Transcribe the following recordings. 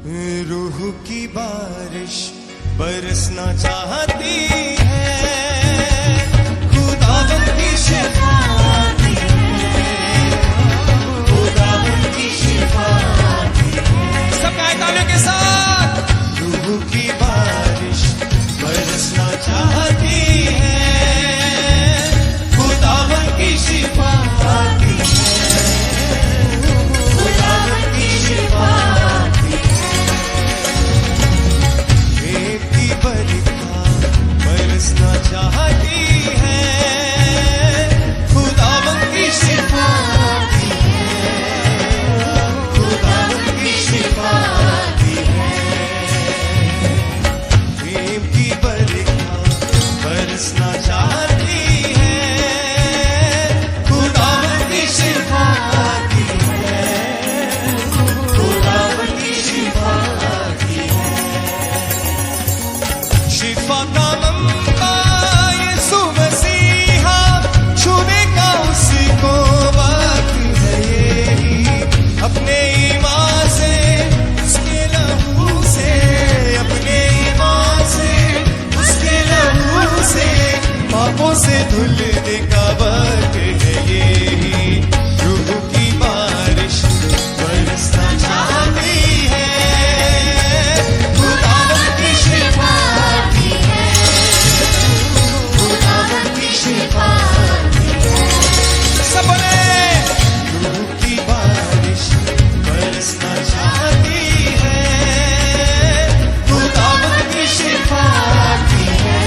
रूह की बारिश बरसना चाहती है, खुदावन की शफाअत है, खुदावन की शफाअत है। सब गाएं तालियों के साथ। रूह की बारिश बरसना चाहती है, खुदावन की शफाअत है, खुदावन की शफाअत है। प्रेम की बरखा बरसना चाहती है, खुदावन की शफाअत है, खुदावन की शफाअत है। प्रेम की बरखा बरसना चाहती है, खुदावन की शफाअत है, खुदावन की शफाअत है। शिफा का मंबा यीशु मसीहा, छूने का उसको वक्त है यही। अपने ईमान से, उसके लहू से, अपने ईमान से, उसके लहू से, पापों से धुलने का वक्त है यही। रूह की बारिश बरसना चाहती है, खुदावन की शफाअत है, खुदावन की शफाअत है। सब बोले। रूह की बारिश बरसना चाहती है, खुदावन की शफाअत है,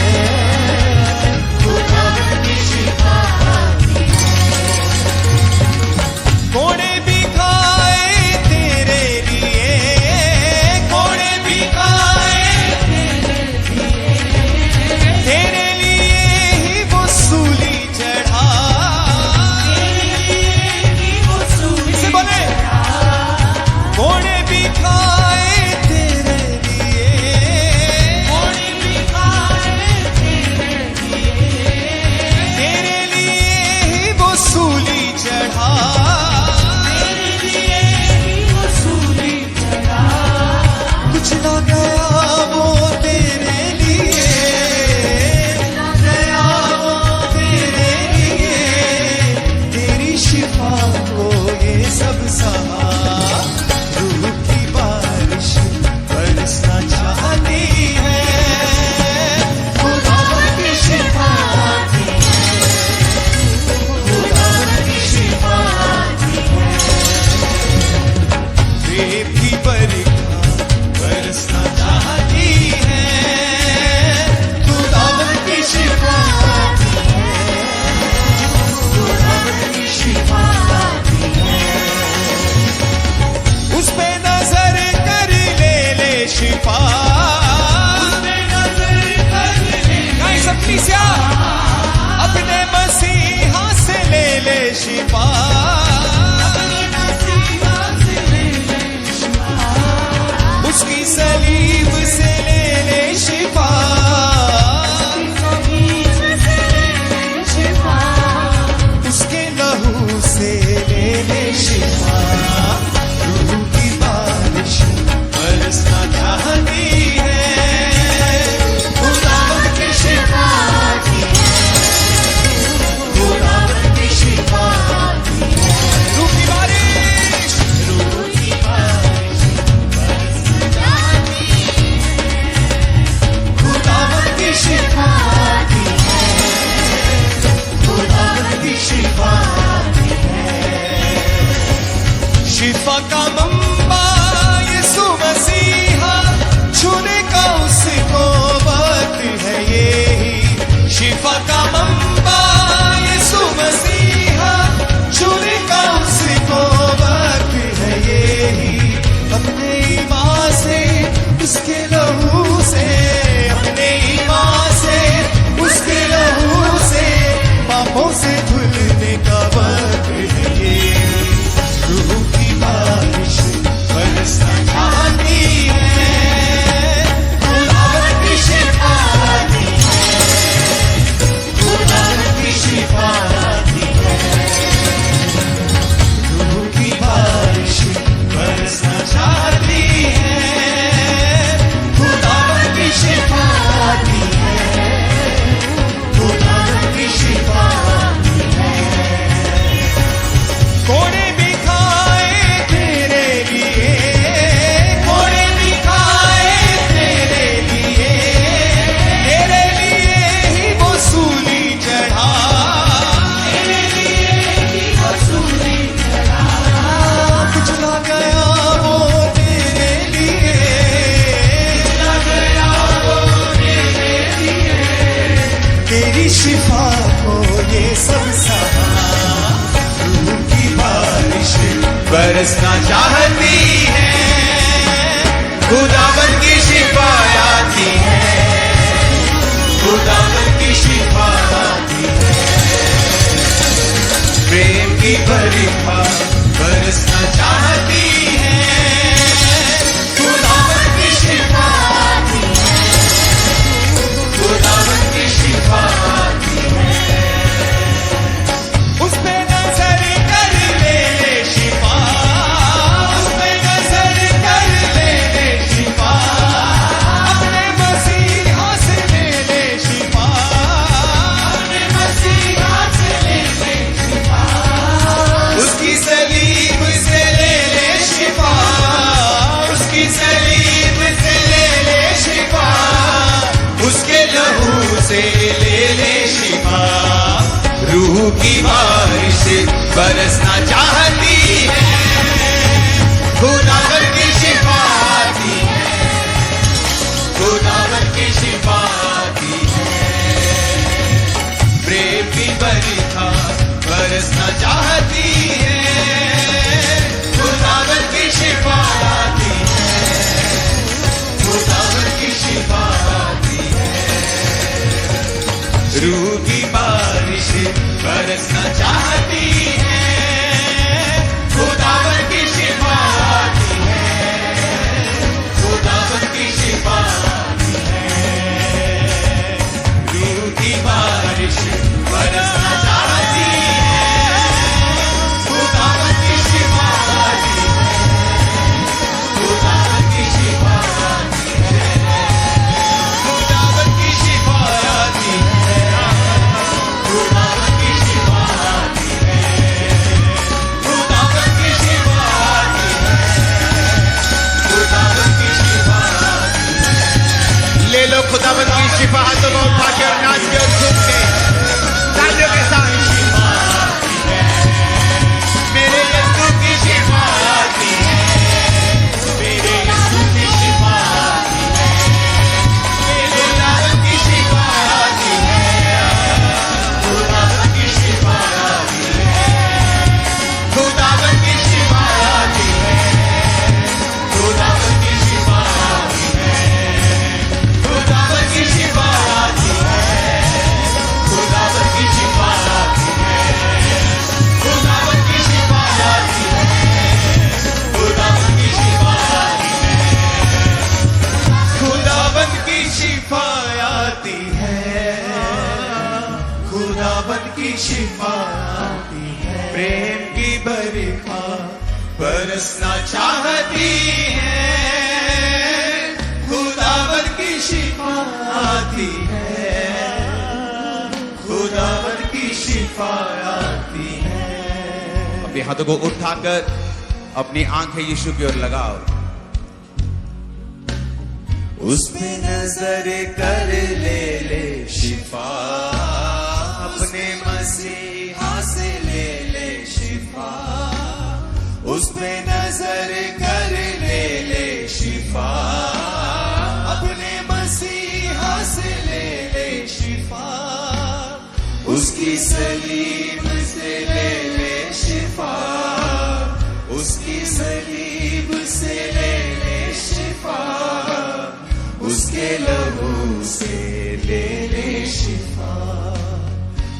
खुदावन की शफाअत है। कोड़े भी खाए तेरे लिए, कोड़े भी खाए तेरे लिए ही वो सूली चढ़ा। से बोले। कोड़े भी खाए तेरे लिए, कोड़े भी खाए तेरे लिए ही वो सूली चढ़ा, कुछ ना गया वो तेरे लिए, गया वो तेरे लिए, तेरी शिफा को ये सब सहा। रूह की बारिश बरसना चाहती है, खुदावन की शफाअत है, खुदावन की शफाअत है। प्रेम की बरखा बरसना चाहती है, खुदावन की शफाअत है, खुदावन की शफाअत है। उस पे नजर कर ले शिफा, उस पे नजर कर ले। गाइस अपनी स्या अपने मसीहा से ले शिफा, अपने मसीहा से ले शिफा, उसकी सलीब से ले शिफा, उसके लहू से ले शिफा। रूह की बारिश बरसना चाहती है, खुदावन की शफाअत है, खुदावन की शफाअत है। रूह की बारिश, रूह की बारिश बरसना चाहती है, खुदावन की शफाअत है, खुदावन की शफाअत है। शिफा का मंबा यीशु मसीहा, छूने का उसको वक्त है यही। शिफा का मंबा यीशु मसीहा, छूने का उसको वक्त है यही। अपने ईमान से, उसके लहू से, अपने ईमान से, उसके लहू से, पापों से धुलने का वक्त है ये। रूह की बारिश बरसना चाहती है, खुदावन की शफाअत है, खुदावन की शफाअत है। रूह की बारिश बरसना चाहती है, शिफा को ये सब सहा, रूह की बारिश बरसना चाहती है, खुदावन की शिफा आती है, खुदावन की शिफा आती है, प्रेम की बरखा बरसना चाहती है, खुदावन की शिफा आती है, खुदावन की शिफा आती है। उस पे नजर कर ले शिफा, उस पे नजर कर ले शिफा, अपने मसीहा से ले शिफा, अपने मसीहा से ले शिफा, उसकी सलीब से ले शिफा, उसकी सलीब से ले शिफा, उसके लहू से ले शिफा, रूह की बारिश बरसना चाहती है, खुदावन की शिफा आती है, खुदावन की शिफा आती है, प्रेम की बरखा बरसना चाहती है, खुदावन की शिफा आती है, खुदावन की शिफा आती है, रूह की बारिश बरसना चाहती है, खुदावन की शिफा आती है, खुदावन की शिफा आती है, रूह की बारिश बरसना चाहती है, खुदावन की शिफा आती है, खुदावन की शिफा आती है, खुदावन की शिफा आती है, खुदावन की शिफा आती है, खुदावन की शिफा आती है, खुदावन की शिफा आती है। ले लो खुदावन की शिफा, हाथों को उठा के और नाच के और झूम के तालियों के साथ शिफा आती है, मेरे यीशु की शिफा आती है, मेरे यीशु की शिफा आती है, मेरे खुदावन की शिफा आती है, खुदावन की शिफा आती है, खुदावन की शिफा आती है, खुदावन की शिफा आती है, खुदावन की शिफा आती है, खुदावन की शिफा आती है, खुदावन की शिफा आती है, खुदावन की शिफा आती है, खुदावन की शिफा आती है, खुदावन की शिफा आती है, प्रेम की बरखा बरसना चाहती है, खुदावन की शिफा आती है, खुदावन की शिफा आती है। अपने हाथों को उठाकर अपनी आंखें यीशु की ओर लगाओ, उस पे नजर कर ले शिफा, अपने मसीहा से ले शिफा, उस पे नजर कर ले शिफा, अपने मसीहा से ले शिफा, उसकी सलीब से ले शिफा, उसकी सलीब से ले शिफा, उसके लहू से ले शिफा,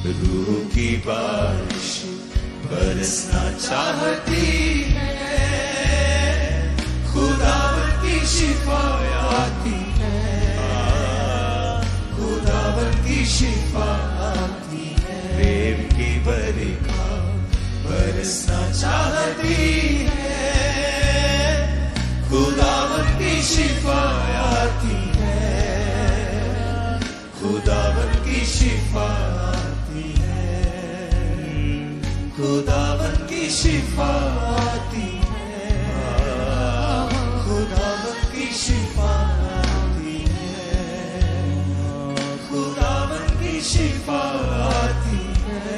रूह की बारिश बरसना चाहती है, खुदावन की शिफा आती है, खुदावन की शिफा आती है, प्रेम की बरखा बरसना चाहती है, खुदावन की शिफा आती है, खुदावन की शिफा आती है, खुदावन की शिफा आती है, खुदावन की शिफा आती है, खुदावन की शिफा आती है,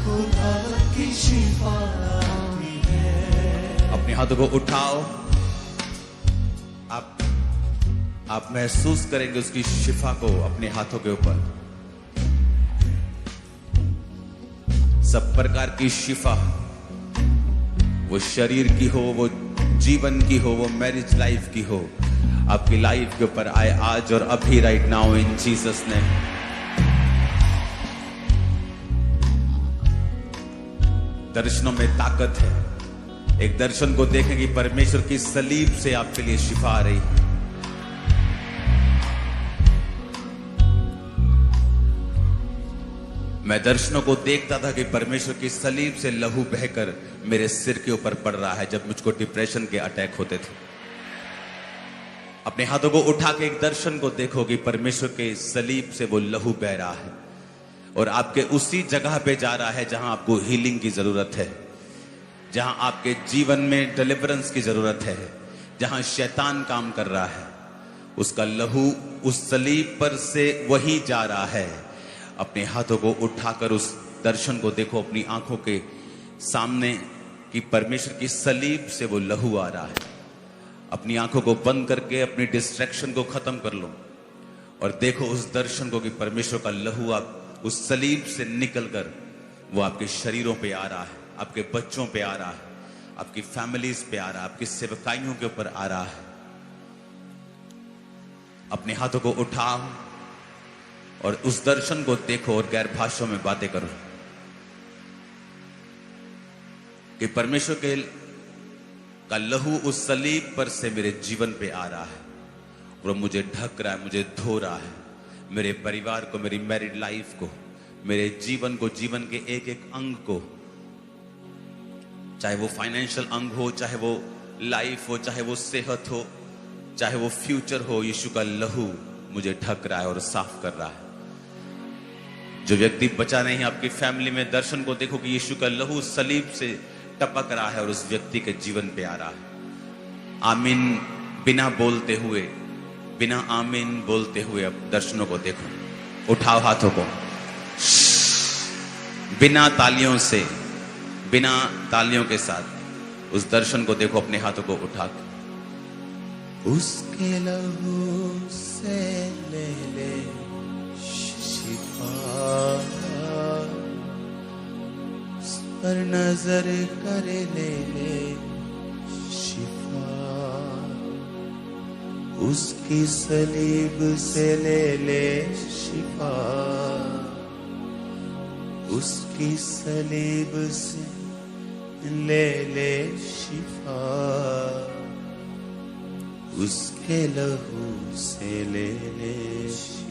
खुदावन की शिफा आती है। अपने हाथों को उठाओ, आप महसूस करेंगे उसकी शिफा को अपने हाथों के ऊपर। सब प्रकार की शिफा, वो शरीर की हो, वो जीवन की हो, वो मैरिज लाइफ की हो, आपकी लाइफ के ऊपर आए आज और अभी, राइट नाउ, इन जीसस नेम। दर्शनों में ताकत है। एक दर्शन को देखें कि परमेश्वर की सलीब से आपके लिए शिफा आ रही है। मैं दर्शनों को देखता था कि परमेश्वर की सलीब से लहू बहकर मेरे सिर के ऊपर पड़ रहा है जब मुझको डिप्रेशन के अटैक होते थे। अपने हाथों को उठा के एक दर्शन को देखो कि परमेश्वर के सलीब से वो लहू बह रहा है और आपके उसी जगह पे जा रहा है जहां आपको हीलिंग की जरूरत है, जहां आपके जीवन में डिलीवरेंस की जरूरत है, जहां शैतान काम कर रहा है, उसका लहू उस सलीब पर से वही जा रहा है। अपने हाथों को उठाकर उस दर्शन को देखो अपनी आंखों के सामने कि परमेश्वर की सलीब से वो लहू आ रहा है। अपनी आंखों को बंद करके अपनी डिस्ट्रैक्शन को खत्म कर लो और देखो उस दर्शन को कि परमेश्वर का लहू आप उस सलीब से निकलकर वो आपके शरीरों पे आ रहा है, आपके बच्चों पे आ रहा है, आपकी फैमिलीज पे आ रहा है, आपकी सेवकाइयों के ऊपर आ रहा है। अपने हाथों को उठाओ और उस दर्शन को देखो और गैर भाषाओं में बातें करो कि परमेश्वर के का लहू उस सलीब पर से मेरे जीवन पे आ रहा है और मुझे ढक रहा है, मुझे धो रहा है, मेरे परिवार को, मेरी मैरिड लाइफ को, मेरे जीवन को, जीवन के एक एक अंग को, चाहे वो फाइनेंशियल अंग हो, चाहे वो लाइफ हो, चाहे वो सेहत हो, चाहे वो फ्यूचर हो, यीशु का लहू मुझे ढक रहा है और साफ कर रहा है। जो व्यक्ति बचा नहीं आपकी फैमिली में, दर्शन को देखो कि यीशु का लहू सलीब से टपक रहा है और उस व्यक्ति के जीवन पे आ रहा है। आमीन बिना बोलते हुए, बिना आमीन बोलते हुए अब दर्शनों को देखो। उठाओ हाथों को, बिना तालियों से, बिना तालियों के साथ उस दर्शन को देखो। अपने हाथों को उठा के उसके लहू से ले ले शिफा, पर नजर करे ले ले शिफा, उसकी सलीब से ले ले शिफा, उसकी सलीब से ले ले शिफा, उसके लहू से ले ले शिफा,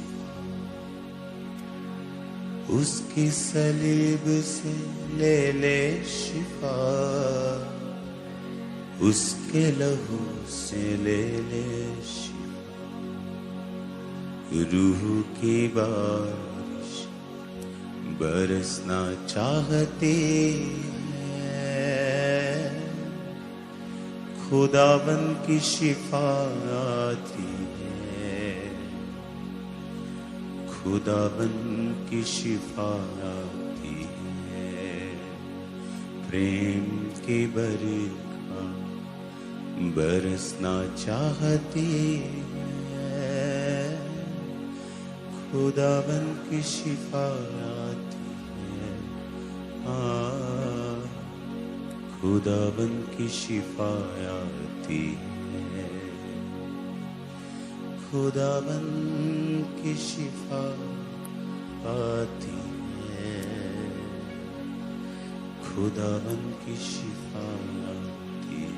उसकी सलीब से ले ले शिफा, उसके लहू से ले ले शिफा। रूह की बारिश बरसना चाहती है, खुदावन की शिफा आती है, खुदावन की शिफा आती है, प्रेम की बरखा बरसना चाहती है, खुदावन की शिफा आती है, खुदावन की शिफा आती है, खुदावन की शिफा आती है, खुदावन की शिफा आती है,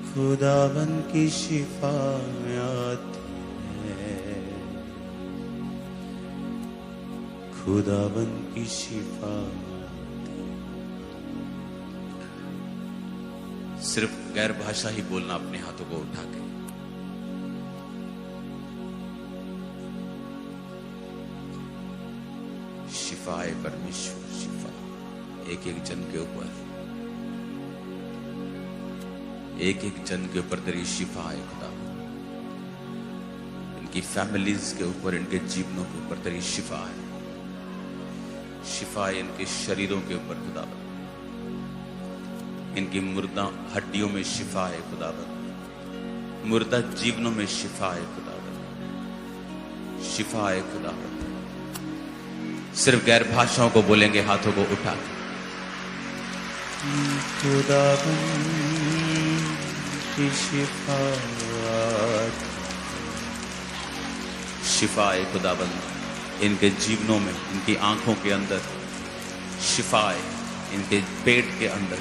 खुदावन की शिफा आती है, खुदावन की शिफा। सिर्फ गैर भाषा ही बोलना अपने हाथों को उठा के। शिफा है परमेश्वर, शिफा एक एक जन के ऊपर, एक एक जन के ऊपर तेरी शिफा है खुदा। इनकी फैमिलीज के ऊपर, इनके जीवनों के ऊपर तेरी शिफा है। शिफा है इनके शरीरों के ऊपर खुदा। इनकी मुर्दा हड्डियों में शिफा है खुदावंद, मुर्दा जीवनों में शिफा है खुदावंद, शिफा है खुदावंद, सिर्फ गैर भाषाओं को बोलेंगे हाथों को उठा के। खुदाबंद की शिफात, शिफाए खुदाबंद इनके जीवनों में, इनकी आंखों के अंदर शिफाए, इनके पेट के अंदर,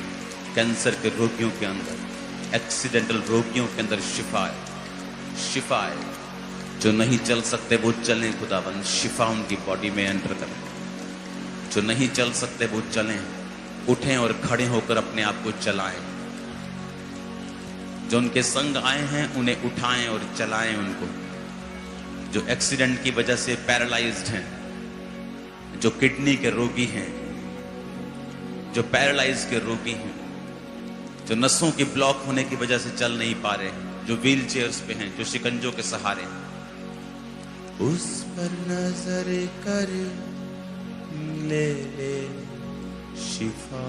कैंसर के रोगियों के अंदर, एक्सीडेंटल रोगियों के अंदर शिफाए, शिफाए। जो नहीं चल सकते वो चलें खुदाबंद, शिफा उनकी बॉडी में एंटर करें। जो नहीं चल सकते वो चलें, उठें और खड़े होकर अपने आप को चलाएं। जो उनके संग आए हैं उन्हें उठाएं और चलाएं उनको। जो एक्सीडेंट की वजह से पैरालाइज्ड हैं, जो किडनी के रोगी हैं, जो पैरालाइज के रोगी हैं, जो नसों की ब्लॉक होने की वजह से चल नहीं पा रहे, जो व्हील चेयर्स पे हैं, जो शिकंजों के सहारे हैं, उस पर नजर कर ले ले शिफा,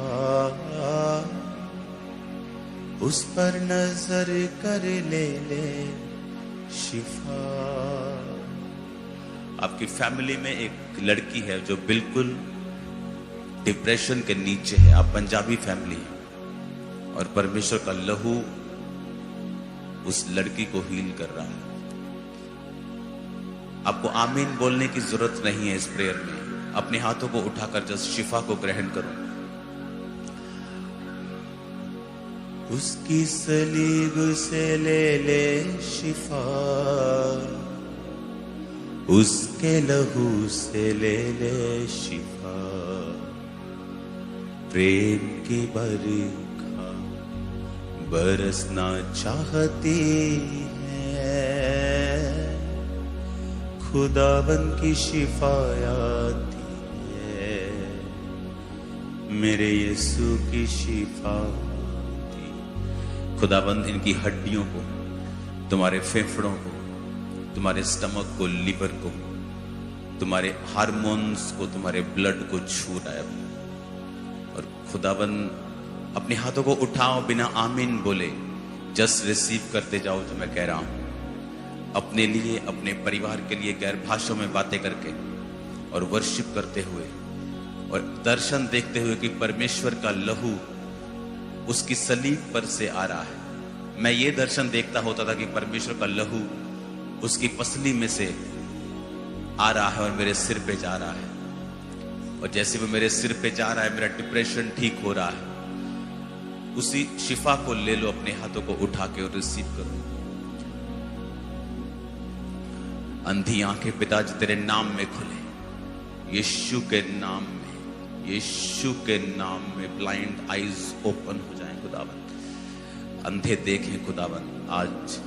उस पर नजर कर ले ले शिफा। आपकी फैमिली में एक लड़की है जो बिल्कुल डिप्रेशन के नीचे है। आप पंजाबी फैमिली है और परमेश्वर का लहू उस लड़की को हील कर रहा है। आपको आमीन बोलने की जरूरत नहीं है इस प्रेयर में। अपने हाथों को उठाकर जस्ट शिफा को ग्रहण करो। उसकी सलीब से ले ले शिफा, उसके लहू से ले ले शिफा। प्रेम की बरखा बरसना चाहती है, खुदाबंद की शिफा आती है, मेरे यीशु की शिफा। खुदाबंद इनकी हड्डियों को, तुम्हारे फेफड़ों को, तुम्हारे स्टमक को, लिवर को, तुम्हारे हार्मोन्स को, तुम्हारे ब्लड को छू रहा है। और खुदाबंद अपने हाथों को उठाओ, बिना आमीन बोले जस्ट रिसीव करते जाओ जो मैं कह रहा हूं। अपने लिए, अपने परिवार के लिए गैर भाषाओं में बातें करके और वर्शिप करते हुए और दर्शन देखते हुए कि परमेश्वर का लहू उसकी सलीब पर से आ रहा है। मैं ये दर्शन देखता होता था कि परमेश्वर का लहू उसकी पसली में से आ रहा है और मेरे सिर पे जा रहा है। और जैसे वो मेरे सिर पे जा रहा है, मेरा डिप्रेशन ठीक हो रहा है। उसी शिफा को ले लो, अपने हाथों को उठा के और रिसीव करो। अंधी आंखें पिताजी तेरे नाम में खुले, यीशु के नाम में, यीशु के नाम में ब्लाइंड आईज ओपन हो जाएं खुदावंद। अंधे देखें खुदावंद, आज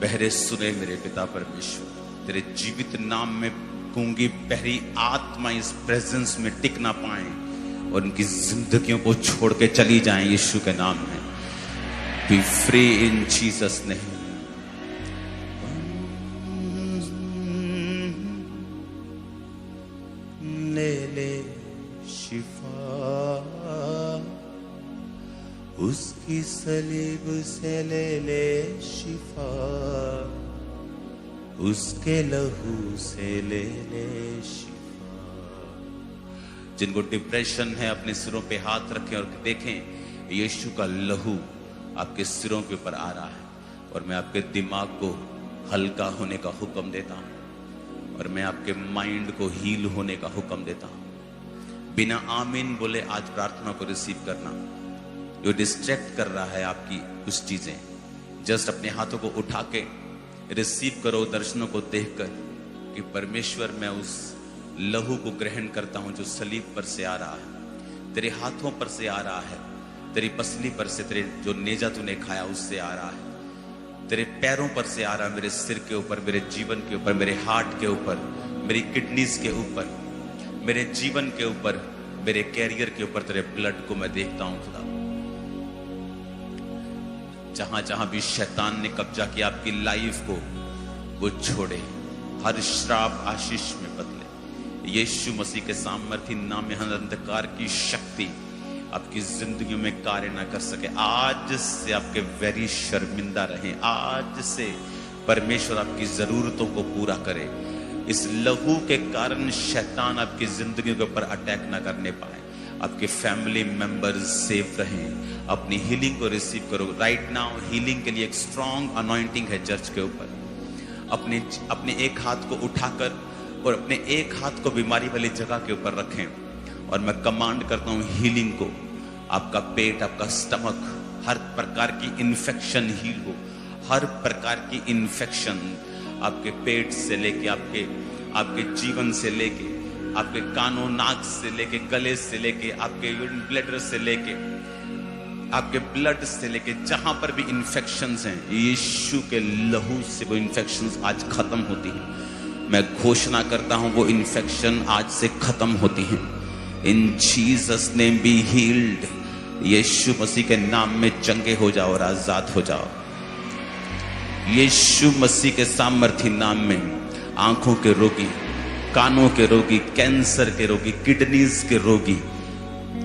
बहरे सुने मेरे पिता परमेश्वर। तेरे जीवित नाम में गूंगी बहरी आत्मा इस प्रेजेंस में टिक ना पाए और उनकी जिंदगियों को छोड़ के चली जाएं यीशु के नाम में। B free in Jesus name. ले ले शिफा, उसकी सलीब से ले ले शिफा, उसके लहू से ले ले शिफा। जिनको डिप्रेशन है अपने सिरों पे हाथ रखें और देखें यीशु का लहू आपके सिरों के ऊपर आ रहा है। और मैं आपके दिमाग को हल्का होने का हुक्म देता हूं और मैं आपके माइंड को हील होने का हुक्म देता हूं। बिना आमीन बोले आज प्रार्थना को रिसीव करना। जो डिस्ट्रैक्ट कर रहा है आपकी कुछ चीजें, जस्ट अपने हाथों को उठा के रिसीव करो दर्शनों को देखकर कि परमेश्वर मैं उस लहू को ग्रहण करता हूं जो सलीब पर से आ रहा है, तेरे हाथों पर से आ रहा है, तेरी पसली पर से, तेरे जो नेजा तूने खाया उससे आ रहा है, तेरे पैरों पर से आ रहा है, मेरे सिर के ऊपर, मेरे जीवन के ऊपर, मेरे हार्ट के ऊपर, मेरी किडनीज के ऊपर, मेरे जीवन के ऊपर, मेरे कैरियर के ऊपर तेरे ब्लड को मैं देखता हूं खुदा। जहां जहां भी शैतान ने कब्जा किया आपकी लाइफ को, वो छोड़े, हर श्राप आशीष में बदले। यीशु मसीह के सामर्थी नाम में हर अंधकार की शक्ति आपकी जिंदगी में कार्य ना कर सके। आज से आपके वैरी शर्मिंदा रहे। आज से परमेश्वर आपकी जरूरतों को पूरा करे। इस लहू के कारण शैतान आपकी जिंदगी के ऊपर अटैक ना करने पाए। आपके फैमिली मेंबर्स सेफ रहें। अपनी हीलिंग को रिसीव करो। राइट नाउ हीलिंग के लिए एक स्ट्रॉन्ग अनॉइंटिंग है चर्च के ऊपर। अपने एक हाथ को उठाकर और अपने एक हाथ को बीमारी वाली जगह के ऊपर रखें और मैं कमांड करता हूं हीलिंग को। आपका पेट, आपका स्टमक, हर प्रकार की इन्फेक्शन हील हो। हर प्रकार की इन्फेक्शन आपके पेट से लेके आपके जीवन से लेके आपके कानों नाक से लेके गले से लेके आपके ब्लडर से लेके आपके ब्लड से लेके जहां पर भी इन्फेक्शंस हैं, यीशु के लहू से वो इन्फेक्शंस आज खत्म होती हैं। मैं घोषणा करता हूं वो इन्फेक्शन आज से खत्म होती हैं। In Jesus name be healed. यीशु मसीह के नाम में चंगे हो जाओ और आजाद हो जाओ। यीशु मसीह के सामर्थी नाम में आंखों के रोगी, कानों के रोगी, कैंसर के रोगी, किडनीज के रोगी,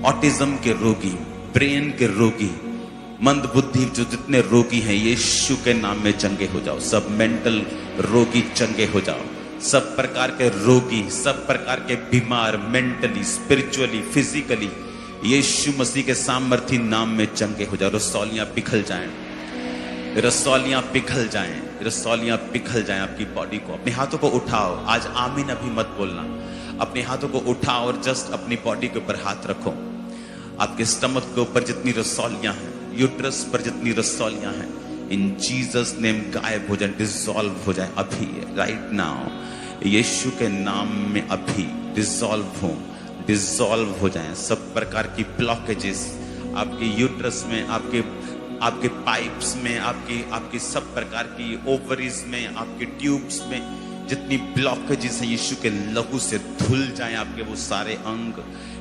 ऑटिज्म के रोगी, ब्रेन के रोगी, मंदबुद्धि जो जितने रोगी हैं, यीशु के नाम में चंगे हो जाओ। सब मेंटल रोगी चंगे हो जाओ। सब प्रकार के रोगी, सब प्रकार के बीमार, मेंटली, स्पिरिचुअली, फिजिकली, यीशु मसीह के सामर्थी नाम में चंगे हो जाओ। रसौलियां पिघल जाएं, रसौलियां पिघल जाएं, रसौलियां पिघल जाएं आपकी बॉडी को। अपने हाथों को उठाओ। आज आमीन अभी मत बोलना। अपने हाथों को उठाओ और जस्ट अपनी बॉडी के ऊपर हाथ रखो। आपके स्टमक के ऊपर जितनी रसौलियां हैं, यूट्रस पर जितनी रसौलियां हैं, इन जीसस नेम गायब हो जाए, डिसॉल्व हो जाए अभी, राइट नाउ। यीशु के नाम में अभी डिसॉल्व हो जाएं सब प्रकार की ब्लॉकेजेस आपके यूट्रस में, आपके पाइप्स में, आपकी सब प्रकार की ओवरीज में, आपके ट्यूब्स में जितनी ब्लॉकेजेस हैं, यीशु के लहू से धुल जाएं आपके वो सारे अंग।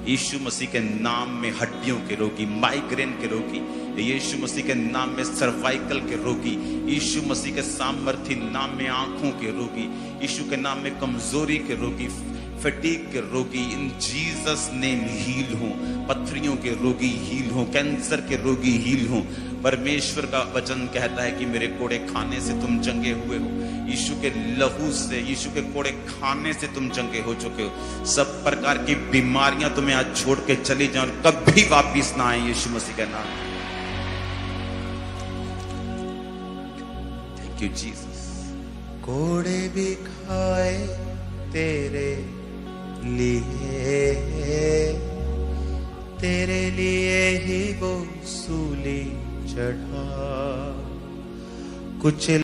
यीशु मसीह के नाम में हड्डियों के रोगी, माइग्रेन के रोगी, यीशु मसीह के नाम में सर्वाइकल के रोगी, यीशु मसीह के सामर्थी नाम में आंखों के रोगी, यीशु के नाम में कमजोरी के रोगी, फटीग के रोगी, इन जीसस नेम हील हो। पथरियों के रोगी हील हो, कैंसर के रोगी हील हो। परमेश्वर का वचन कहता है कि मेरे कोड़े खाने से तुम चंगे हुए हो। यीशु के लहू से, यीशु के कोड़े खाने से तुम चंगे हो चुके हो। सब प्रकार की बीमारियां तुम्हें आज छोड़ के चली जाएं और कभी वापिस ना आए, यीशु मसीह का नाम। Thank you Jesus. कोड़े भी खाए तेरे लिए ही वो सूली चढ़ा। कुछ